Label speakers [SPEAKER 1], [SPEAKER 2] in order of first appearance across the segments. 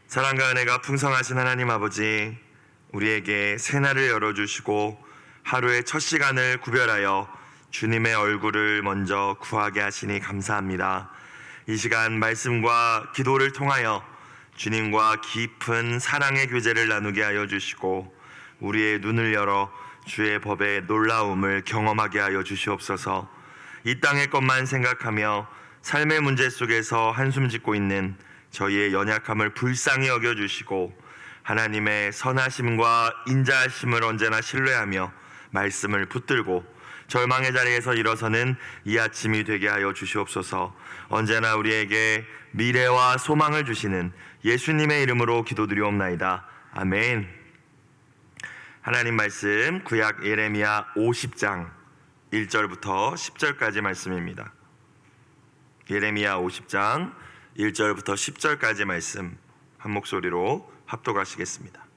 [SPEAKER 1] 사랑과 은혜가 풍성하신 하나님 아버지, 우리에게 새날을 열어주시고 하루의 첫 시간을 구별하여 주님의 얼굴을 먼저 구하게 하시니 감사합니다. 이 시간 말씀과 기도를 통하여 주님과 깊은 사랑의 교제를 나누게 하여 주시고 우리의 눈을 열어 주의 법의 놀라움을 경험하게 하여 주시옵소서. 이 땅의 것만 생각하며 삶의 문제 속에서 한숨 짓고 있는 저희의 연약함을 불쌍히 여겨주시고 하나님의 선하심과 인자하심을 언제나 신뢰하며 말씀을 붙들고 절망의 자리에서 일어서는 이 아침이 되게 하여 주시옵소서. 언제나 우리에게 미래와 소망을 주시는 예수님의 이름으로 기도드리옵나이다. 아멘. 하나님 말씀 구약 예레미야 50장 1절부터 10절까지 말씀입니다. 예레미야 50장 1절부터 10절까지 말씀 한 목소리로 합독하시겠습니다.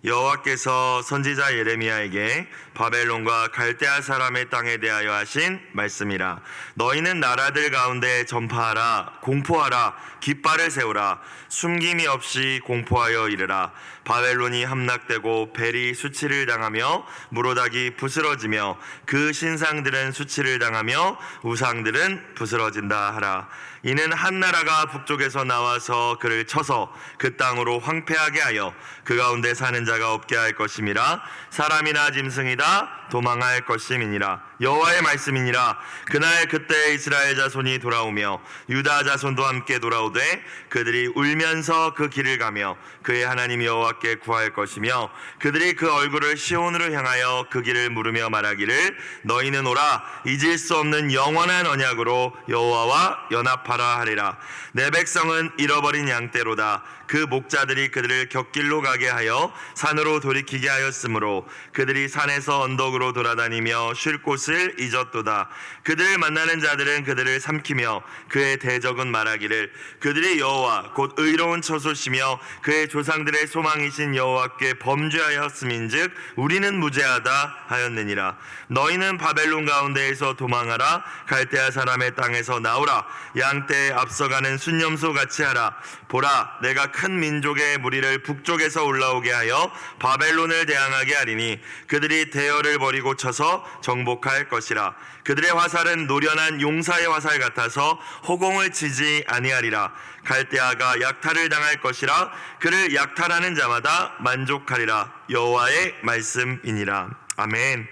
[SPEAKER 1] 여호와께서 선지자 예레미야에게 바벨론과 갈대아 사람의 땅에 대하여 하신 말씀이라. 너희는 나라들 가운데 전파하라, 공포하라, 깃발을 세우라, 숨김이 없이 공포하여 이르라. 바벨론이 함락되고 벨이 수치를 당하며 무로닥이 부스러지며 그 신상들은 수치를 당하며 우상들은 부스러진다 하라. 이는 한 나라가 북쪽에서 나와서 그를 쳐서 그 땅으로 황폐하게 하여 그 가운데 사는 자가 없게 할 것임이라. 사람이나 짐승이다 도망할 것임이니라. 여호와의 말씀이니라. 그날 그때 이스라엘 자손이 돌아오며 유다 자손도 함께 돌아오되 그들이 울면서 그 길을 가며 그의 하나님 여호와께 구할 것이며 그들이 그 얼굴을 시온으로 향하여 그 길을 물으며 말하기를 너희는 오라 잊을 수 없는 영원한 언약으로 여호와와 연합하라 하리라. 내 백성은 잃어버린 양떼로다. 그 목자들이 그들을 곁길로 가게 하여 산으로 돌이키게 하였으므로 그들이 산에서 언덕으로 돌아다니며 쉴 곳을 잊었도다. 그들을 만나는 자들은 그들을 삼키며 그의 대적은 말하기를 그들이 여호와 곧 의로운 처소시며 그의 조상들의 소망이신 여호와께 범죄하였음인즉 우리는 무죄하다 하였느니라. 너희는 바벨론 가운데에서 도망하라. 갈대아 사람의 땅에서 나오라. 양떼에 앞서가는 순념소 같이 하라. 보라, 내가 큰 민족의 무리를 북쪽에서 올라오게 하여 바벨론을 대항하게 하리니 그들이 대열을 버리고 쳐서 정복할 것이라. 그들의 화살은 노련한 용사의 화살 같아서 허공을 치지 아니하리라. 갈대아가 약탈을 당할 것이라. 그를 약탈하는 자마다 만족하리라. 여호와의 말씀이니라. 아멘.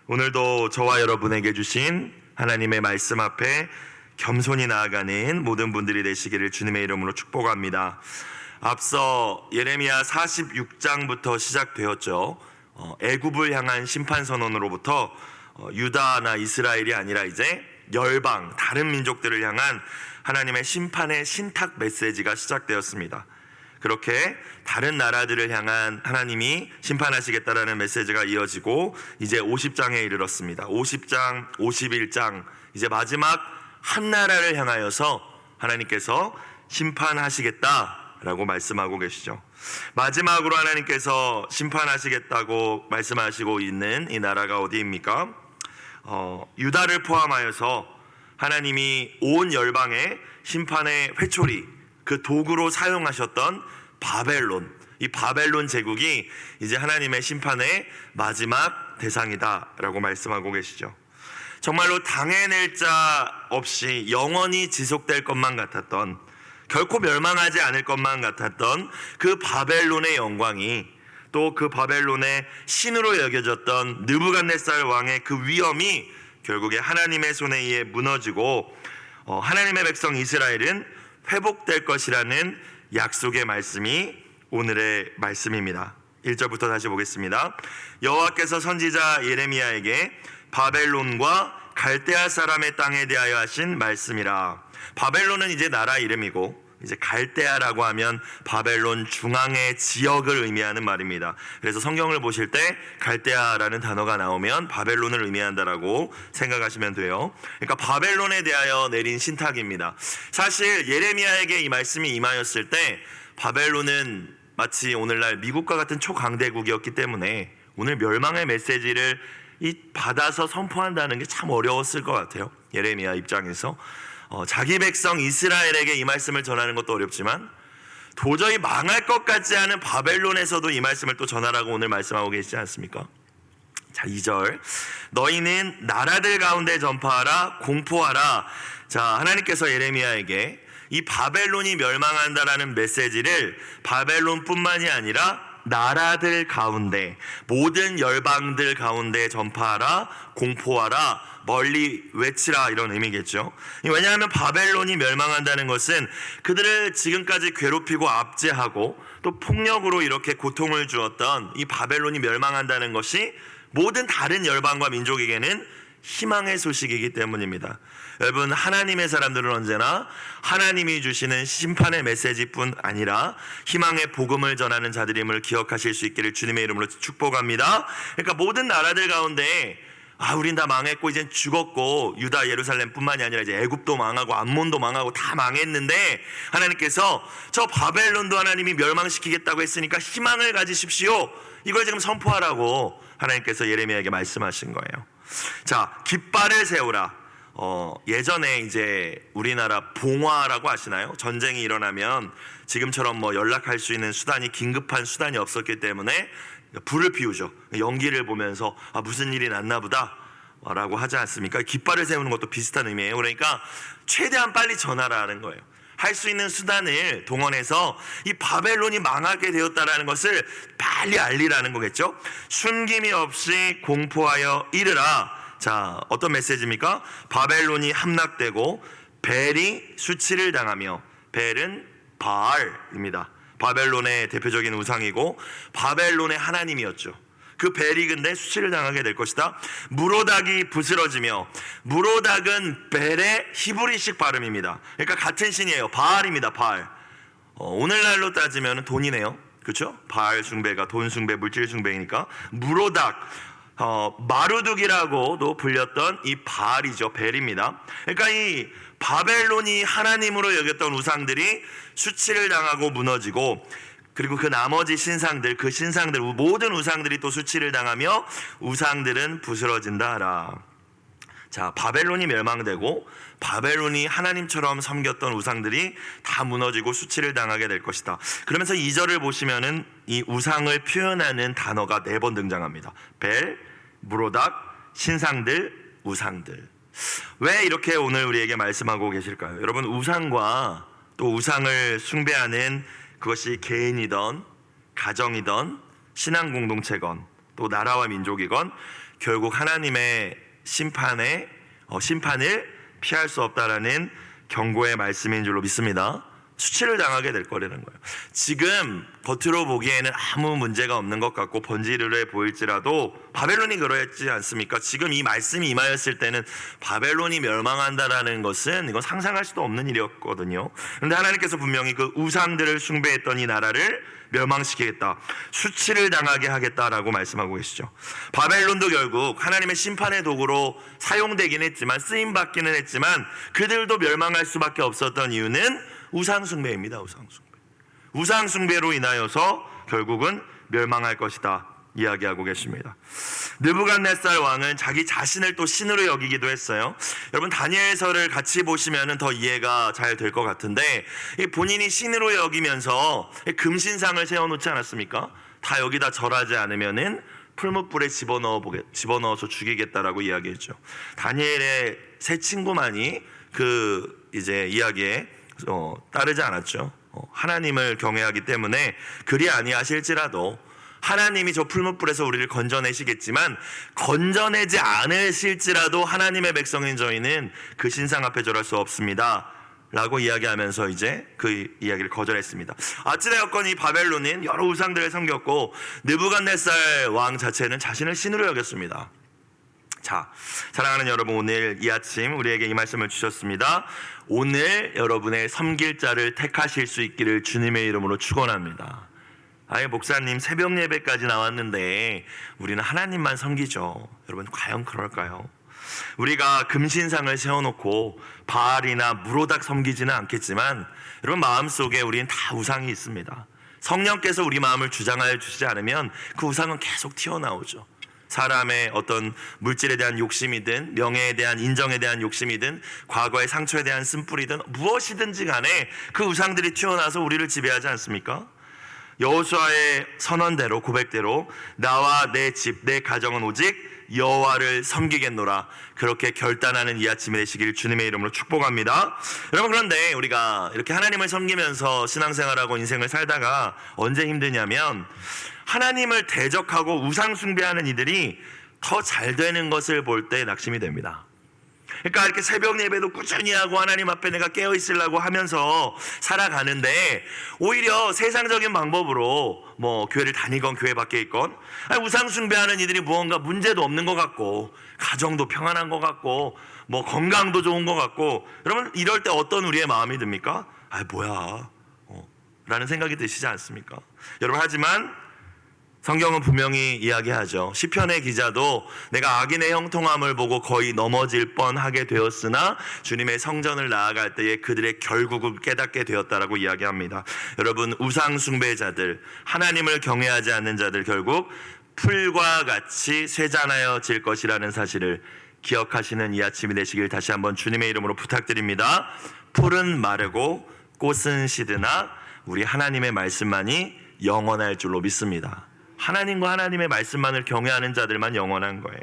[SPEAKER 1] 오늘도 저와 여러분에게 주신 하나님의 말씀 앞에 겸손히 나아가는 모든 분들이 되시기를 주님의 이름으로 축복합니다. 앞서 예레미야 46장부터 시작되었죠. 애굽을 향한 심판 선언으로부터 유다나 이스라엘이 아니라 이제 열방, 다른 민족들을 향한 하나님의 심판의 신탁 메시지가 시작되었습니다. 그렇게 다른 나라들을 향한 하나님이 심판하시겠다라는 메시지가 이어지고 이제 50장에 이르렀습니다. 50장, 51장, 이제 마지막 한 나라를 향하여서 하나님께서 심판하시겠다라고 말씀하고 계시죠. 마지막으로 하나님께서 심판하시겠다고 말씀하시고 있는 이 나라가 어디입니까? 유다를 포함하여서 하나님이 온 열방의 심판의 회초리, 그 도구로 사용하셨던 바벨론, 이 바벨론 제국이 이제 하나님의 심판의 마지막 대상이다라고 말씀하고 계시죠. 정말로 당해낼 자 없이 영원히 지속될 것만 같았던, 결코 멸망하지 않을 것만 같았던 그 바벨론의 영광이 또 그 바벨론의 신으로 여겨졌던 느부갓네살 왕의 그 위엄이 결국에 하나님의 손에 의해 무너지고 하나님의 백성 이스라엘은 회복될 것이라는 약속의 말씀이 오늘의 말씀입니다. 1절부터 다시 보겠습니다. 여호와께서 선지자 예레미야에게 바벨론과 갈대아 사람의 땅에 대하여 하신 말씀이라. 바벨론은 이제 나라 이름이고 이제 갈대아라고 하면 바벨론 중앙의 지역을 의미하는 말입니다. 그래서 성경을 보실 때 갈대아라는 단어가 나오면 바벨론을 의미한다라고 생각하시면 돼요. 그러니까 바벨론에 대하여 내린 신탁입니다. 사실 예레미야에게 이 말씀이 임하였을 때 바벨론은 마치 오늘날 미국과 같은 초강대국이었기 때문에 오늘 멸망의 메시지를 받아서 선포한다는 게 참 어려웠을 것 같아요. 예레미야 입장에서 자기 백성 이스라엘에게 이 말씀을 전하는 것도 어렵지만 도저히 망할 것 같지 않은 바벨론에서도 이 말씀을 또 전하라고 오늘 말씀하고 계시지 않습니까? 자, 2절 너희는 나라들 가운데 전파하라 공포하라. 자, 하나님께서 예레미야에게 이 바벨론이 멸망한다라는 메시지를 바벨론뿐만이 아니라 나라들 가운데 모든 열방들 가운데 전파하라 공포하라 멀리 외치라 이런 의미겠죠. 왜냐하면 바벨론이 멸망한다는 것은 그들을 지금까지 괴롭히고 압제하고 또 폭력으로 이렇게 고통을 주었던 이 바벨론이 멸망한다는 것이 모든 다른 열방과 민족에게는 희망의 소식이기 때문입니다. 여러분, 하나님의 사람들은 언제나 하나님이 주시는 심판의 메시지뿐 아니라 희망의 복음을 전하는 자들임을 기억하실 수 있기를 주님의 이름으로 축복합니다. 그러니까 모든 나라들 가운데 우린 다 망했고 이젠 죽었고 유다 예루살렘뿐만이 아니라 이제 애굽도 망하고 암몬도 망하고 다 망했는데 하나님께서 저 바벨론도 하나님이 멸망시키겠다고 했으니까 희망을 가지십시오. 이걸 지금 선포하라고 하나님께서 예레미야에게 말씀하신 거예요. 자, 깃발을 세우라. 예전에 이제 우리나라 봉화라고 아시나요? 전쟁이 일어나면 지금처럼 뭐 연락할 수 있는 수단이 긴급한 수단이 없었기 때문에 불을 피우죠. 연기를 보면서 무슨 일이 났나 보다 라고 하지 않습니까? 깃발을 세우는 것도 비슷한 의미예요. 그러니까 최대한 빨리 전하라는 거예요. 할 수 있는 수단을 동원해서 이 바벨론이 망하게 되었다라는 것을 빨리 알리라는 거겠죠. 숨김이 없이 공포하여 이르라. 자, 어떤 메시지입니까? 바벨론이 함락되고 벨이 수치를 당하며, 벨은 바알입니다. 바벨론의 대표적인 우상이고 바벨론의 하나님이었죠. 그 벨이 근데 수치를 당하게 될 것이다. 무로닥이 부스러지며, 무로닥은 벨의 히브리식 발음입니다. 그러니까 같은 신이에요. 바알입니다. 바알. 오늘날로 따지면 돈이네요. 그렇죠? 바알 숭배가 돈 숭배, 물질 숭배이니까 무로닥, 마루둑이라고도 불렸던 이 바알이죠. 벨입니다. 그러니까 이 바벨론이 하나님으로 여겼던 우상들이 수치를 당하고 무너지고, 그리고 그 나머지 신상들, 그 신상들, 모든 우상들이 또 수치를 당하며 우상들은 부스러진다 하라. 자, 바벨론이 멸망되고 바벨론이 하나님처럼 섬겼던 우상들이 다 무너지고 수치를 당하게 될 것이다. 그러면서 2절을 보시면은 이 우상을 표현하는 단어가 4번 등장합니다. 벨, 무로닥, 신상들, 우상들. 왜 이렇게 오늘 우리에게 말씀하고 계실까요? 여러분, 우상과 또 우상을 숭배하는 그것이 개인이던 가정이던 신앙 공동체건 또 나라와 민족이건 결국 하나님의 심판을 피할 수 없다라는 경고의 말씀인 줄로 믿습니다. 수치를 당하게 될 거라는 거예요. 지금 겉으로 보기에는 아무 문제가 없는 것 같고 번지르르해 보일지라도 바벨론이 그러했지 않습니까? 지금 이 말씀이 임하였을 때는 바벨론이 멸망한다라는 것은 이건 상상할 수도 없는 일이었거든요. 그런데 하나님께서 분명히 그 우상들을 숭배했던 이 나라를 멸망시키겠다, 수치를 당하게 하겠다라고 말씀하고 계시죠. 바벨론도 결국 하나님의 심판의 도구로 사용되긴 했지만, 쓰임받기는 했지만 그들도 멸망할 수밖에 없었던 이유는 우상숭배입니다. 우상숭배로 인하여서 결국은 멸망할 것이다 이야기하고 계십니다. 느부갓네살 왕은 자기 자신을 또 신으로 여기기도 했어요. 여러분, 다니엘서를 같이 보시면 더 이해가 잘 될 것 같은데, 본인이 신으로 여기면서 금신상을 세워놓지 않았습니까? 다 여기다 절하지 않으면은 풀무불에 집어넣어서 죽이겠다라고 이야기했죠. 다니엘의 세 친구만이 그 이제 이야기에 따르지 않았죠. 하나님을 경외하기 때문에 그리 아니하실지라도 하나님이 저 풀무불에서 우리를 건져내시겠지만, 건져내지 않으실지라도 하나님의 백성인 저희는 그 신상 앞에 절할 수 없습니다 라고 이야기하면서 이제 그 이야기를 거절했습니다. 어찌되었건 이 바벨론은 여러 우상들을 섬겼고 느부갓네살 왕 자체는 자신을 신으로 여겼습니다. 자, 사랑하는 여러분, 오늘 이 아침 우리에게 이 말씀을 주셨습니다. 오늘 여러분의 섬길 자를 택하실 수 있기를 주님의 이름으로 축원합니다. 목사님 새벽 예배까지 나왔는데 우리는 하나님만 섬기죠. 여러분, 과연 그럴까요? 우리가 금신상을 세워놓고 바알이나 무로닥 섬기지는 않겠지만, 여러분 마음속에 우리는 다 우상이 있습니다. 성령께서 우리 마음을 주장하여 주시지 않으면 그 우상은 계속 튀어나오죠. 사람의 어떤 물질에 대한 욕심이든 명예에 대한 인정에 대한 욕심이든 과거의 상처에 대한 쓴뿌리든 무엇이든지 간에 그 우상들이 튀어나와서 우리를 지배하지 않습니까? 여호수아의 선언대로 고백대로 나와 내 집, 내 가정은 오직 여호와를 섬기겠노라, 그렇게 결단하는 이 아침이 되시길 주님의 이름으로 축복합니다. 여러분, 그런데 우리가 이렇게 하나님을 섬기면서 신앙생활하고 인생을 살다가 언제 힘드냐면 하나님을 대적하고 우상 숭배하는 이들이 더 잘 되는 것을 볼 때 낙심이 됩니다. 그러니까 이렇게 새벽 예배도 꾸준히 하고 하나님 앞에 내가 깨어 있으려고 하면서 살아가는데 오히려 세상적인 방법으로 뭐 교회를 다니건 교회 밖에 있건 우상 숭배하는 이들이 무언가 문제도 없는 것 같고 가정도 평안한 것 같고 뭐 건강도 좋은 것 같고, 여러분 이럴 때 어떤 우리의 마음이 듭니까? 뭐야 라는 생각이 드시지 않습니까? 여러분, 하지만 성경은 분명히 이야기하죠. 시편의 기자도 내가 악인의 형통함을 보고 거의 넘어질 뻔하게 되었으나 주님의 성전을 나아갈 때에 그들의 결국을 깨닫게 되었다라고 이야기합니다. 여러분, 우상 숭배자들, 하나님을 경외하지 않는 자들 결국 풀과 같이 쇠잔하여질 것이라는 사실을 기억하시는 이 아침이 되시길 다시 한번 주님의 이름으로 부탁드립니다. 풀은 마르고 꽃은 시드나 우리 하나님의 말씀만이 영원할 줄로 믿습니다. 하나님과 하나님의 말씀만을 경외하는 자들만 영원한 거예요.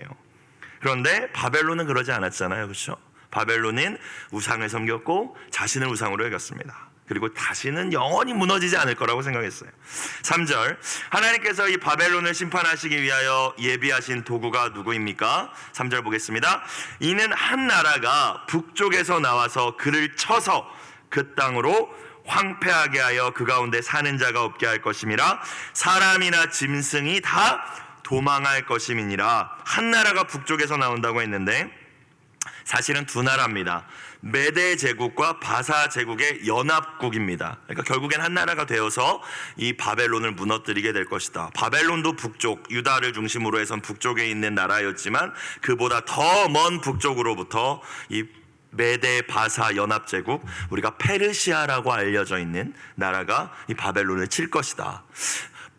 [SPEAKER 1] 그런데 바벨론은 그러지 않았잖아요, 그렇죠? 바벨론은 우상을 섬겼고 자신을 우상으로 여겼습니다. 그리고 다시는 영원히 무너지지 않을 거라고 생각했어요. 3절, 하나님께서 이 바벨론을 심판하시기 위하여 예비하신 도구가 누구입니까? 3절 보겠습니다. 이는 한 나라가 북쪽에서 나와서 그를 쳐서 그 땅으로 황폐하게 하여 그 가운데 사는 자가 없게 할 것임이라. 사람이나 짐승이 다 도망할 것임이니라. 한 나라가 북쪽에서 나온다고 했는데 사실은 두 나라입니다. 메대 제국과 바사 제국의 연합국입니다. 그러니까 결국엔 한 나라가 되어서 이 바벨론을 무너뜨리게 될 것이다. 바벨론도 북쪽, 유다를 중심으로 해서 북쪽에 있는 나라였지만 그보다 더 먼 북쪽으로부터 이 메대 바사 연합제국, 우리가 페르시아라고 알려져 있는 나라가 이 바벨론을 칠 것이다.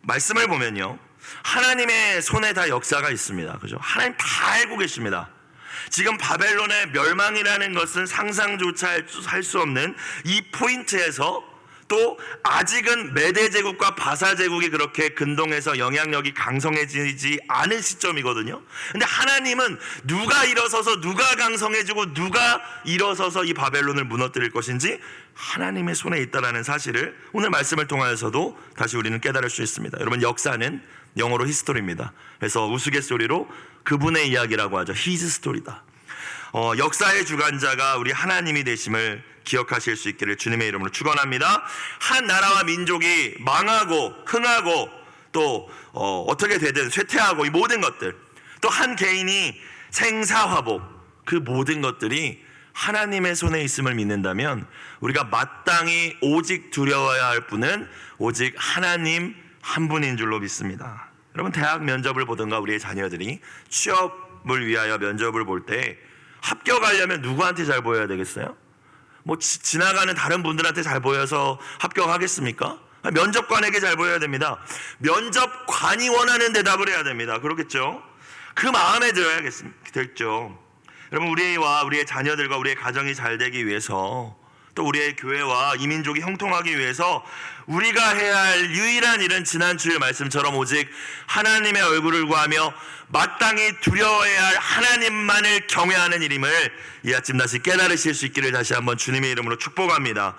[SPEAKER 1] 말씀을 보면요, 하나님의 손에 다 역사가 있습니다. 그죠? 하나님 다 알고 계십니다. 지금 바벨론의 멸망이라는 것은 상상조차 할 수 없는 이 포인트에서 또 아직은 메대 제국과 바사 제국이 그렇게 근동해서 영향력이 강성해지지 않은 시점이거든요. 근데 하나님은 누가 일어서서 누가 강성해지고 누가 일어서서 이 바벨론을 무너뜨릴 것인지 하나님의 손에 있다라는 사실을 오늘 말씀을 통하여서도 다시 우리는 깨달을 수 있습니다. 여러분, 역사는 영어로 히스토리입니다. 그래서 우스갯소리로 그분의 이야기라고 하죠. 히즈 스토리다. 역사의 주관자가 우리 하나님이 되심을 기억하실 수 있기를 주님의 이름으로 축원합니다. 한 나라와 민족이 망하고 흥하고 또 어떻게 되든 쇠퇴하고 이 모든 것들, 또 한 개인이 생사화복, 그 모든 것들이 하나님의 손에 있음을 믿는다면 우리가 마땅히 오직 두려워야 할 분은 오직 하나님 한 분인 줄로 믿습니다. 여러분, 대학 면접을 보든가 우리의 자녀들이 취업을 위하여 면접을 볼 때 합격하려면 누구한테 잘 보여야 되겠어요? 뭐 지나가는 다른 분들한테 잘 보여서 합격하겠습니까? 면접관에게 잘 보여야 됩니다. 면접관이 원하는 대답을 해야 됩니다. 그렇겠죠? 그 마음에 들어야겠죠. 여러분, 우리와 우리의 자녀들과 우리의 가정이 잘 되기 위해서, 또 우리의 교회와 이 민족이 형통하기 위해서 우리가 해야 할 유일한 일은 지난 주일 말씀처럼 오직 하나님의 얼굴을 구하며 마땅히 두려워해야 할 하나님만을 경외하는 일임을 이 아침 다시 깨달으실 수 있기를 다시 한번 주님의 이름으로 축복합니다.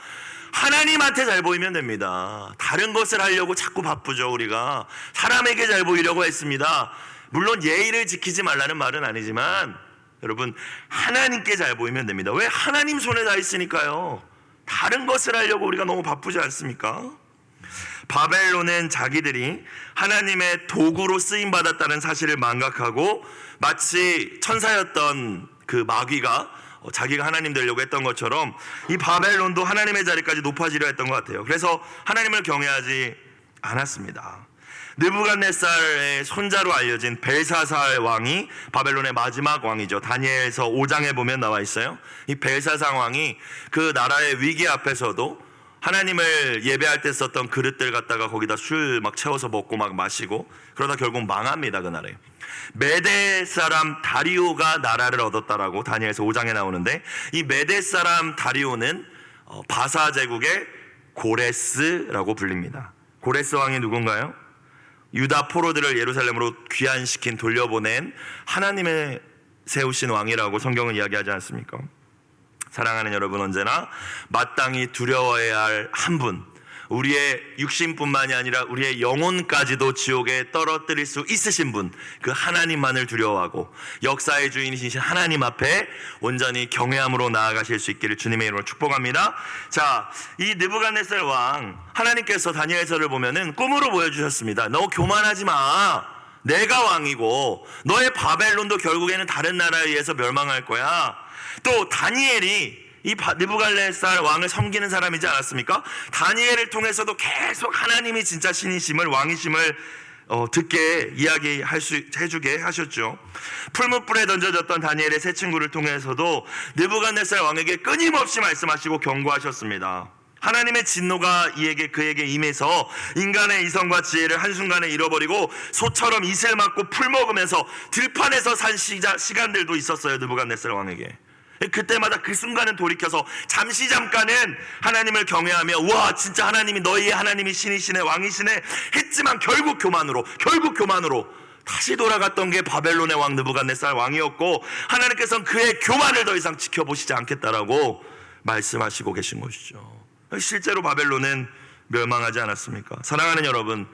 [SPEAKER 1] 하나님한테 잘 보이면 됩니다. 다른 것을 하려고 자꾸 바쁘죠. 우리가 사람에게 잘 보이려고 했습니다. 물론 예의를 지키지 말라는 말은 아니지만 여러분, 하나님께 잘 보이면 됩니다. 왜? 하나님 손에 다 있으니까요. 다른 것을 하려고 우리가 너무 바쁘지 않습니까? 바벨론은 자기들이 하나님의 도구로 쓰임받았다는 사실을 망각하고 마치 천사였던 그 마귀가 자기가 하나님 되려고 했던 것처럼 이 바벨론도 하나님의 자리까지 높아지려 했던 것 같아요. 그래서 하나님을 경외하지 않았습니다. 느부갓네살의 손자로 알려진 벨사살 왕이 바벨론의 마지막 왕이죠. 다니엘서 5장에 보면 나와 있어요. 이 벨사살 왕이 그 나라의 위기 앞에서도 하나님을 예배할 때 썼던 그릇들 갖다가 거기다 술 막 채워서 먹고 막 마시고 그러다 결국 망합니다. 그 나라에. 메대 사람 다리오가 나라를 얻었다라고 다니엘서 5장에 나오는데, 이 메대 사람 다리오는 바사 제국의 고레스라고 불립니다. 고레스 왕이 누군가요? 유다 포로들을 예루살렘으로 귀환시킨, 돌려보낸 하나님의 세우신 왕이라고 성경은 이야기하지 않습니까? 사랑하는 여러분, 언제나 마땅히 두려워해야 할 한 분, 우리의 육신뿐만이 아니라 우리의 영혼까지도 지옥에 떨어뜨릴 수 있으신 분, 그 하나님만을 두려워하고 역사의 주인이신 하나님 앞에 온전히 경외함으로 나아가실 수 있기를 주님의 이름으로 축복합니다. 자, 이 느부갓네살 왕, 하나님께서 다니엘서를 보면은 꿈으로 보여주셨습니다. 너 교만하지 마. 내가 왕이고 너의 바벨론도 결국에는 다른 나라에 의해서 멸망할 거야. 또 다니엘이 이 느부갓네살 왕을 섬기는 사람이지 않았습니까? 다니엘을 통해서도 계속 하나님이 진짜 신이심을, 왕이심을 듣게 해주게 하셨죠. 풀무불에 던져졌던 다니엘의 세 친구를 통해서도 느부갓네살 왕에게 끊임없이 말씀하시고 경고하셨습니다. 하나님의 진노가 그에게 임해서 인간의 이성과 지혜를 한순간에 잃어버리고 소처럼 이슬 맞고 풀 먹으면서 들판에서 산 시간들도 있었어요. 느부갓네살 왕에게. 그때마다 그 순간은 돌이켜서 잠깐은 하나님을 경외하며, 와, 진짜 하나님이, 너희의 하나님이 신이시네, 왕이시네 했지만 결국 교만으로 다시 돌아갔던 게 바벨론의 왕 느부갓네살 왕이었고, 하나님께서는 그의 교만을 더 이상 지켜보시지 않겠다라고 말씀하시고 계신 것이죠. 실제로 바벨론은 멸망하지 않았습니까? 사랑하는 여러분,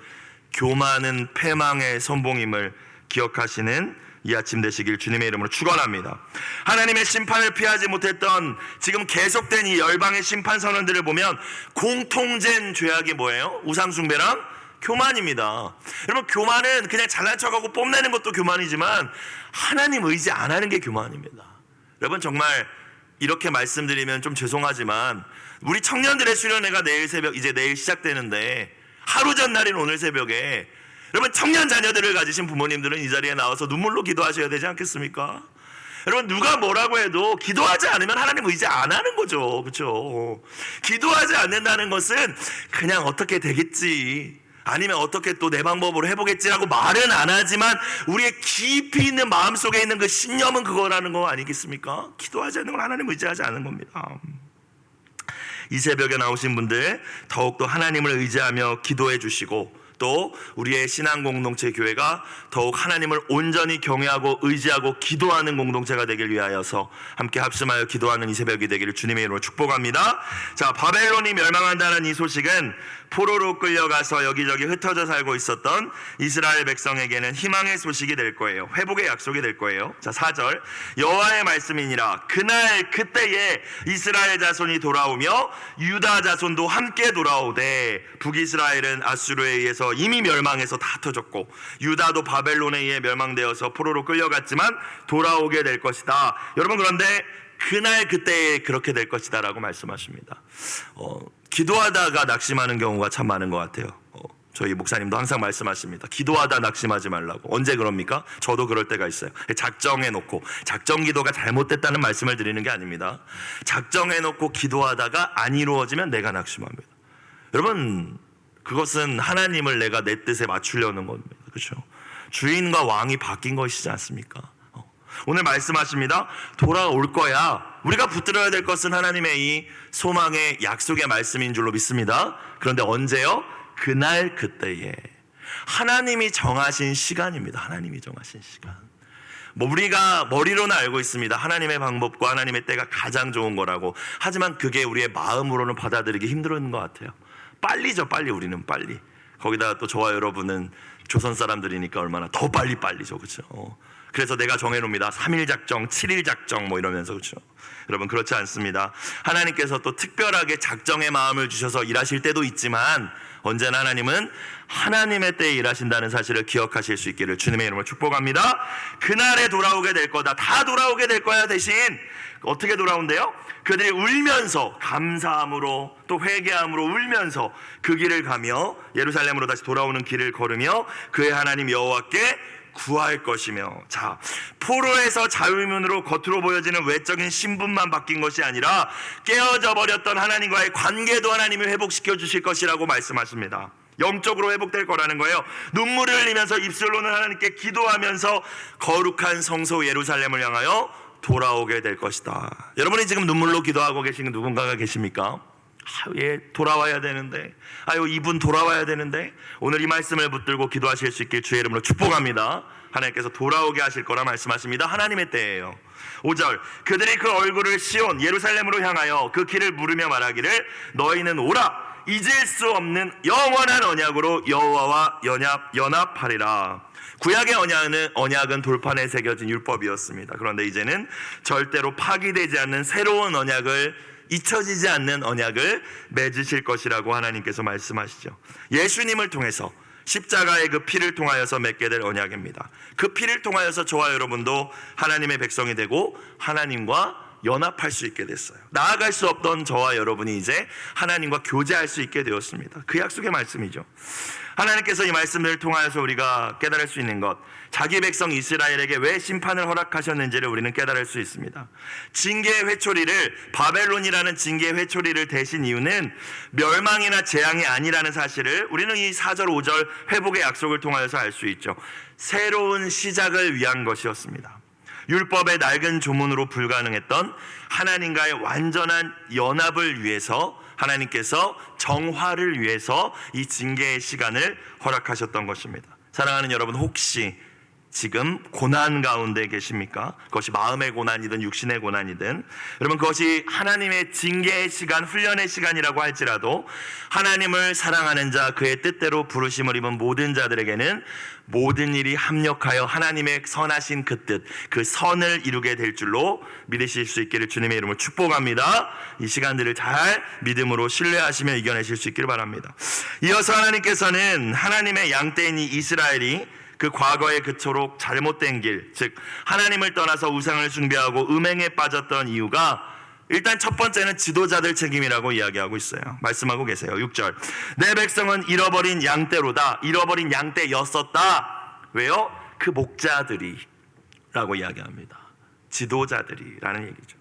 [SPEAKER 1] 교만은 패망의 선봉임을 기억하시는 이 아침 되시길 주님의 이름으로 축원합니다. 하나님의 심판을 피하지 못했던 지금 계속된 이 열방의 심판 선언들을 보면 공통된 죄악이 뭐예요? 우상숭배랑 교만입니다. 여러분, 교만은 그냥 잘난 척하고 뽐내는 것도 교만이지만 하나님 의지 안 하는 게 교만입니다. 여러분, 정말 이렇게 말씀드리면 좀 죄송하지만 우리 청년들의 수련회가 내일 시작되는데 하루 전날인 오늘 새벽에 여러분, 청년 자녀들을 가지신 부모님들은 이 자리에 나와서 눈물로 기도하셔야 되지 않겠습니까? 여러분, 누가 뭐라고 해도 기도하지 않으면 하나님 의지 안 하는 거죠. 그렇죠? 기도하지 않는다는 것은 그냥 어떻게 되겠지, 아니면 어떻게 또 내 방법으로 해보겠지라고 말은 안 하지만 우리의 깊이 있는 마음속에 있는 그 신념은 그거라는 거 아니겠습니까? 기도하지 않는 건 하나님 의지하지 않는 겁니다. 이 새벽에 나오신 분들 더욱더 하나님을 의지하며 기도해 주시고, 또 우리의 신앙 공동체 교회가 더욱 하나님을 온전히 경외하고 의지하고 기도하는 공동체가 되길 위하여서 함께 합심하여 기도하는 이 새벽이 되기를 주님의 이름으로 축복합니다. 자, 바벨론이 멸망한다는 이 소식은 포로로 끌려가서 여기저기 흩어져 살고 있었던 이스라엘 백성에게는 희망의 소식이 될 거예요. 회복의 약속이 될 거예요. 자, 4절, 여호와의 말씀이니라. 그날 그때에 이스라엘 자손이 돌아오며 유다 자손도 함께 돌아오되, 북이스라엘은 아수르에 의해서 이미 멸망해서 다 터졌고 유다도 바벨론에 의해 멸망되어서 포로로 끌려갔지만 돌아오게 될 것이다. 여러분, 그런데 그날 그때에 그렇게 될 것이다 라고 말씀하십니다. 기도하다가 낙심하는 경우가 참 많은 것 같아요. 저희 목사님도 항상 말씀하십니다. 기도하다 낙심하지 말라고. 언제 그럽니까? 저도 그럴 때가 있어요. 작정해놓고, 작정 기도가 잘못됐다는 말씀을 드리는 게 아닙니다. 작정해놓고 기도하다가 안 이루어지면 내가 낙심합니다. 여러분, 그것은 하나님을 내가 내 뜻에 맞추려는 겁니다. 그렇죠? 주인과 왕이 바뀐 것이지 않습니까? 오늘 말씀하십니다. 돌아올 거야. 우리가 붙들어야 될 것은 하나님의 이 소망의 약속의 말씀인 줄로 믿습니다. 그런데 언제요? 그날 그때에. 하나님이 정하신 시간입니다. 하나님이 정하신 시간. 우리가 머리로는 알고 있습니다. 하나님의 방법과 하나님의 때가 가장 좋은 거라고. 하지만 그게 우리의 마음으로는 받아들이기 힘든 것 같아요. 빨리죠, 빨리. 우리는 빨리. 거기다가 또 저와 여러분은 조선 사람들이니까 얼마나 더 빨리죠. 그렇죠? 그래서 내가 정해놓습니다. 3일 작정, 7일 작정 뭐 이러면서. 그렇죠? 여러분, 그렇지 않습니다. 하나님께서 또 특별하게 작정의 마음을 주셔서 일하실 때도 있지만 언제나 하나님은 하나님의 때에 일하신다는 사실을 기억하실 수 있기를 주님의 이름으로 축복합니다. 그날에 돌아오게 될 거다. 다 돌아오게 될 거야. 대신 어떻게 돌아온대요? 그들이 울면서, 감사함으로 또 회개함으로 울면서 그 길을 가며 예루살렘으로 다시 돌아오는 길을 걸으며 그의 하나님 여호와께 구할 것이며. 자, 포로에서 자유민으로 겉으로 보여지는 외적인 신분만 바뀐 것이 아니라 깨어져 버렸던 하나님과의 관계도 하나님이 회복시켜 주실 것이라고 말씀하십니다. 영적으로 회복될 거라는 거예요. 눈물을 흘리면서 입술로는 하나님께 기도하면서 거룩한 성소 예루살렘을 향하여 돌아오게 될 것이다. 여러분이 지금 눈물로 기도하고 계신 누군가가 계십니까? 돌아와야 되는데, 이분 돌아와야 되는데. 오늘 이 말씀을 붙들고 기도하실 수 있길 주의 이름으로 축복합니다. 하나님께서 돌아오게 하실 거라 말씀하십니다. 하나님의 때예요. 5절, 그들이 그 얼굴을 시온 예루살렘으로 향하여 그 길을 물으며 말하기를 너희는 오라, 잊을 수 없는 영원한 언약으로 여호와와 연합하리라. 구약의 언약은 돌판에 새겨진 율법이었습니다. 그런데 이제는 절대로 파기되지 않는 새로운 언약을, 잊혀지지 않는 언약을 맺으실 것이라고 하나님께서 말씀하시죠. 예수님을 통해서, 십자가의 그 피를 통하여서 맺게 될 언약입니다. 그 피를 통하여서 저와 여러분도 하나님의 백성이 되고 하나님과 연합할 수 있게 됐어요. 나아갈 수 없던 저와 여러분이 이제 하나님과 교제할 수 있게 되었습니다. 그 약속의 말씀이죠. 하나님께서 이 말씀을 통하여서 우리가 깨달을 수 있는 것, 자기 백성 이스라엘에게 왜 심판을 허락하셨는지를 우리는 깨달을 수 있습니다. 징계의 회초리를, 바벨론이라는 징계의 회초리를 대신 이유는 멸망이나 재앙이 아니라는 사실을 우리는 이 4절 5절 회복의 약속을 통하여서 알 수 있죠. 새로운 시작을 위한 것이었습니다. 율법의 낡은 조문으로 불가능했던 하나님과의 완전한 연합을 위해서, 하나님께서 정화를 위해서 이 징계의 시간을 허락하셨던 것입니다. 사랑하는 여러분, 혹시 지금 고난 가운데 계십니까? 그것이 마음의 고난이든 육신의 고난이든, 여러분 그것이 하나님의 징계의 시간, 훈련의 시간이라고 할지라도 하나님을 사랑하는 자, 그의 뜻대로 부르심을 입은 모든 자들에게는 모든 일이 합력하여 하나님의 선하신 그 뜻, 그 선을 이루게 될 줄로 믿으실 수 있기를 주님의 이름으로 축복합니다. 이 시간들을 잘 믿음으로 신뢰하시며 이겨내실 수 있기를 바랍니다. 이어서 하나님께서는 하나님의 양떼인 이 이스라엘이 그 과거에 그토록 잘못된 길, 즉 하나님을 떠나서 우상을 숭배하고 음행에 빠졌던 이유가, 일단 첫 번째는 지도자들 책임이라고 이야기하고 있어요. 말씀하고 계세요. 6절, 내 백성은 잃어버린 양떼로다. 잃어버린 양떼였었다. 왜요? 그 목자들이 라고 이야기합니다. 지도자들이라는 얘기죠.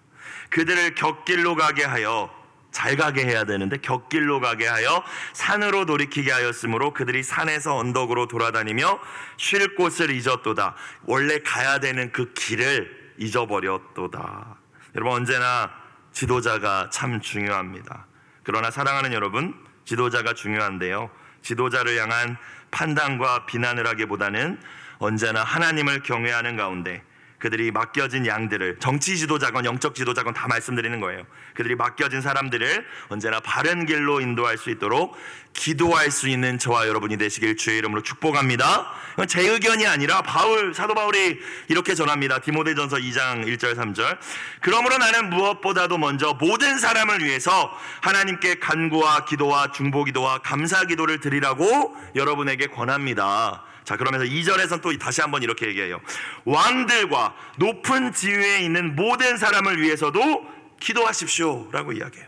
[SPEAKER 1] 그들을 곁길로 가게 하여, 잘 가게 해야 되는데 곁길로 가게 하여 산으로 돌이키게 하였으므로 그들이 산에서 언덕으로 돌아다니며 쉴 곳을 잊었도다. 원래 가야 되는 그 길을 잊어버렸도다. 여러분, 언제나 지도자가 참 중요합니다. 그러나 사랑하는 여러분, 지도자가 중요한데요, 지도자를 향한 판단과 비난을 하기보다는 언제나 하나님을 경외하는 가운데 그들이 맡겨진 양들을, 정치 지도자건 영적 지도자건 다 말씀드리는 거예요. 그들이 맡겨진 사람들을 언제나 바른 길로 인도할 수 있도록 기도할 수 있는 저와 여러분이 되시길 주의 이름으로 축복합니다. 이건 제 의견이 아니라 사도 바울이 이렇게 전합니다. 디모데전서 2장 1절 3절, 그러므로 나는 무엇보다도 먼저 모든 사람을 위해서 하나님께 간구와 기도와 중보기도와 감사기도를 드리라고 여러분에게 권합니다. 자, 그러면서 2절에서는 또 다시 한번 이렇게 얘기해요. 왕들과 높은 지위에 있는 모든 사람을 위해서도 기도하십시오 라고 이야기해요.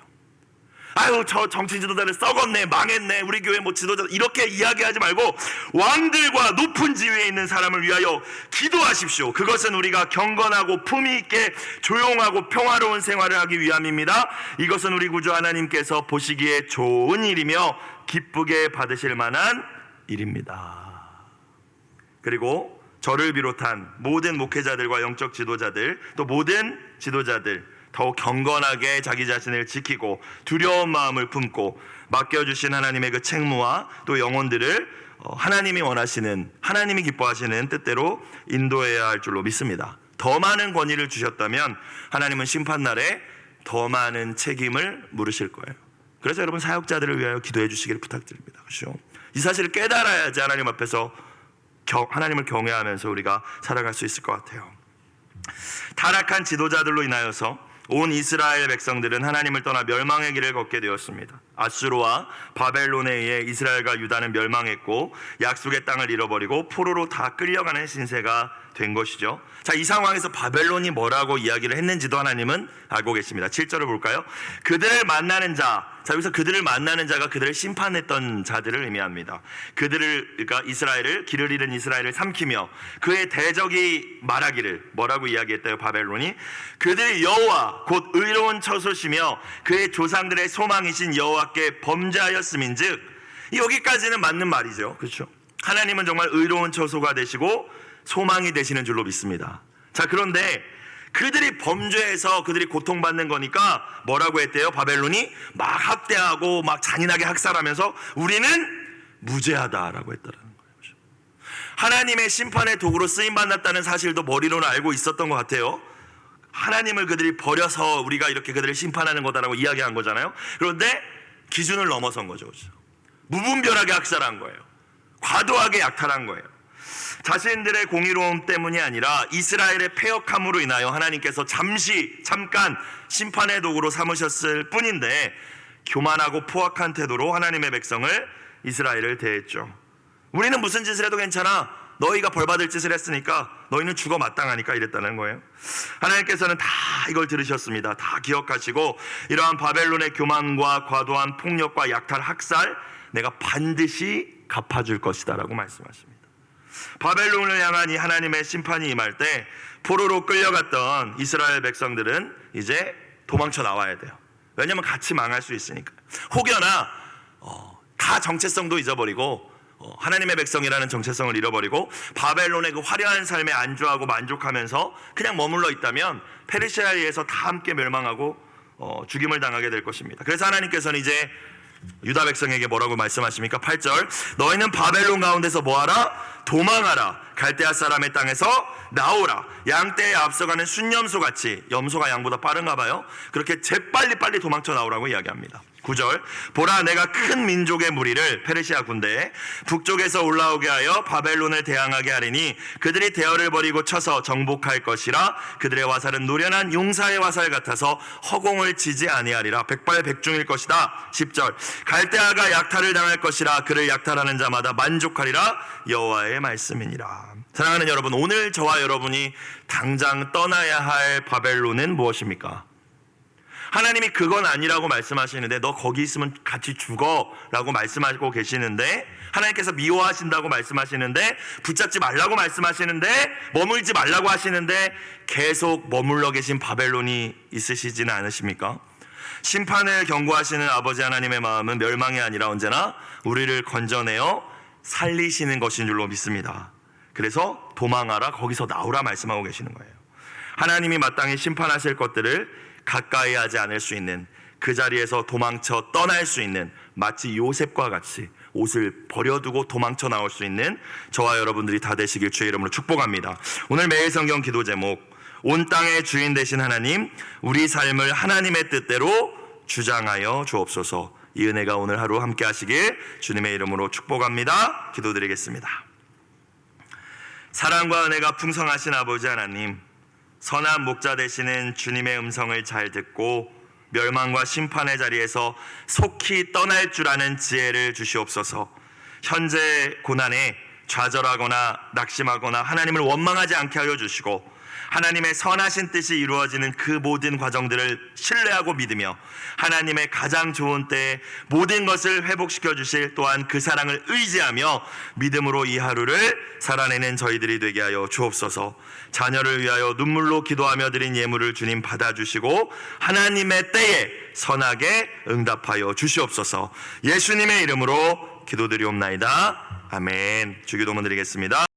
[SPEAKER 1] 저 정치 지도자를 썩었네, 망했네, 우리 교회 지도자, 이렇게 이야기하지 말고 왕들과 높은 지위에 있는 사람을 위하여 기도하십시오. 그것은 우리가 경건하고 품위 있게 조용하고 평화로운 생활을 하기 위함입니다. 이것은 우리 구주 하나님께서 보시기에 좋은 일이며 기쁘게 받으실 만한 일입니다. 그리고 저를 비롯한 모든 목회자들과 영적 지도자들, 또 모든 지도자들, 더욱 경건하게 자기 자신을 지키고 두려운 마음을 품고 맡겨주신 하나님의 그 책무와 또 영혼들을 하나님이 원하시는, 하나님이 기뻐하시는 뜻대로 인도해야 할 줄로 믿습니다. 더 많은 권위를 주셨다면 하나님은 심판날에 더 많은 책임을 물으실 거예요. 그래서 여러분, 사역자들을 위하여 기도해 주시기를 부탁드립니다. 그렇죠? 이 사실을 깨달아야지 하나님 앞에서 하나님을 경외하면서 우리가 살아갈 수 있을 것 같아요. 타락한 지도자들로 인하여서 온 이스라엘 백성들은 하나님을 떠나 멸망의 길을 걷게 되었습니다. 아수르와 바벨론에 의해 이스라엘과 유다는 멸망했고 약속의 땅을 잃어버리고 포로로 다 끌려가는 신세가 된 것이죠. 자, 이 상황에서 바벨론이 뭐라고 이야기를 했는지도 하나님은 알고 계십니다. 7절을 볼까요? 그들을 만나는 자, 여기서 그들을 만나는 자가 그들을 심판했던 자들을 의미합니다. 그러니까 이스라엘을, 길을 잃은 이스라엘을 삼키며 그의 대적이 말하기를, 뭐라고 이야기했대요? 바벨론이 그들이 여호와 곧 의로운 처소시며 그의 조상들의 소망이신 여호와께 범죄하였음인즉 여기까지는 맞는 말이죠. 그렇죠? 하나님은 정말 의로운 처소가 되시고 소망이 되시는 줄로 믿습니다. 자, 그런데 그들이 범죄해서 그들이 고통받는 거니까 뭐라고 했대요? 바벨론이 막 학대하고 막 잔인하게 학살하면서 우리는 무죄하다라고 했다라는 거예요. 하나님의 심판의 도구로 쓰임받았다는 사실도 머리로는 알고 있었던 것 같아요. 하나님을 그들이 버려서 우리가 이렇게 그들을 심판하는 거다라고 이야기한 거잖아요. 그런데 기준을 넘어선 거죠. 그렇죠? 무분별하게 학살한 거예요. 과도하게 약탈한 거예요. 자신들의 공의로움 때문이 아니라 이스라엘의 패역함으로 인하여 하나님께서 잠깐 심판의 도구로 삼으셨을 뿐인데 교만하고 포악한 태도로 하나님의 백성을 이스라엘을 대했죠. 우리는 무슨 짓을 해도 괜찮아. 너희가 벌받을 짓을 했으니까 너희는 죽어 마땅하니까 이랬다는 거예요. 하나님께서는 다 이걸 들으셨습니다. 다 기억하시고 이러한 바벨론의 교만과 과도한 폭력과 약탈, 학살 내가 반드시 갚아줄 것이다 라고 말씀하십니다. 바벨론을 향한 이 하나님의 심판이 임할 때 포로로 끌려갔던 이스라엘 백성들은 이제 도망쳐 나와야 돼요. 왜냐하면 같이 망할 수 있으니까. 혹여나 다 정체성도 잊어버리고 하나님의 백성이라는 정체성을 잃어버리고 바벨론의 그 화려한 삶에 안주하고 만족하면서 그냥 머물러 있다면 페르시아에 의해서 다 함께 멸망하고 죽임을 당하게 될 것입니다. 그래서 하나님께서는 이제 유다 백성에게 뭐라고 말씀하십니까? 8절 너희는 바벨론 가운데서 뭐하라? 도망하라. 갈대아 사람의 땅에서 나오라. 양떼에 앞서가는 순염소같이, 염소가 양보다 빠른가 봐요. 그렇게 재빨리 도망쳐 나오라고 이야기합니다. 9절 보라 내가 큰 민족의 무리를 페르시아 군대에 북쪽에서 올라오게 하여 바벨론을 대항하게 하리니 그들이 대열을 벌이고 쳐서 정복할 것이라. 그들의 화살은 노련한 용사의 화살 같아서 허공을 치지 아니하리라. 백발백중일 것이다. 10절 갈대아가 약탈을 당할 것이라. 그를 약탈하는 자마다 만족하리라. 여호와의 말씀이니라. 사랑하는 여러분, 오늘 저와 여러분이 당장 떠나야 할 바벨론은 무엇입니까? 하나님이 그건 아니라고 말씀하시는데 너 거기 있으면 같이 죽어 라고 말씀하고 계시는데, 하나님께서 미워하신다고 말씀하시는데, 붙잡지 말라고 말씀하시는데, 머물지 말라고 하시는데 계속 머물러 계신 바벨론이 있으시지는 않으십니까? 심판을 경고하시는 아버지 하나님의 마음은 멸망이 아니라 언제나 우리를 건져내어 살리시는 것인 줄로 믿습니다. 그래서 도망하라, 거기서 나오라 말씀하고 계시는 거예요. 하나님이 마땅히 심판하실 것들을 가까이 하지 않을 수 있는, 그 자리에서 도망쳐 떠날 수 있는, 마치 요셉과 같이 옷을 버려두고 도망쳐 나올 수 있는 저와 여러분들이 다 되시길 주의 이름으로 축복합니다. 오늘 매일 성경 기도 제목, 온 땅의 주인 되신 하나님, 우리 삶을 하나님의 뜻대로 주장하여 주옵소서. 이 은혜가 오늘 하루 함께 하시길 주님의 이름으로 축복합니다. 기도드리겠습니다. 사랑과 은혜가 풍성하신 아버지 하나님, 선한 목자 되시는 주님의 음성을 잘 듣고 멸망과 심판의 자리에서 속히 떠날 줄 아는 지혜를 주시옵소서. 현재 고난에 좌절하거나 낙심하거나 하나님을 원망하지 않게 하여 주시고, 하나님의 선하신 뜻이 이루어지는 그 모든 과정들을 신뢰하고 믿으며 하나님의 가장 좋은 때에 모든 것을 회복시켜 주실 또한 그 사랑을 의지하며 믿음으로 이 하루를 살아내는 저희들이 되게 하여 주옵소서. 자녀를 위하여 눈물로 기도하며 드린 예물을 주님 받아주시고 하나님의 때에 선하게 응답하여 주시옵소서. 예수님의 이름으로 기도드리옵나이다. 아멘. 주기도문 드리겠습니다.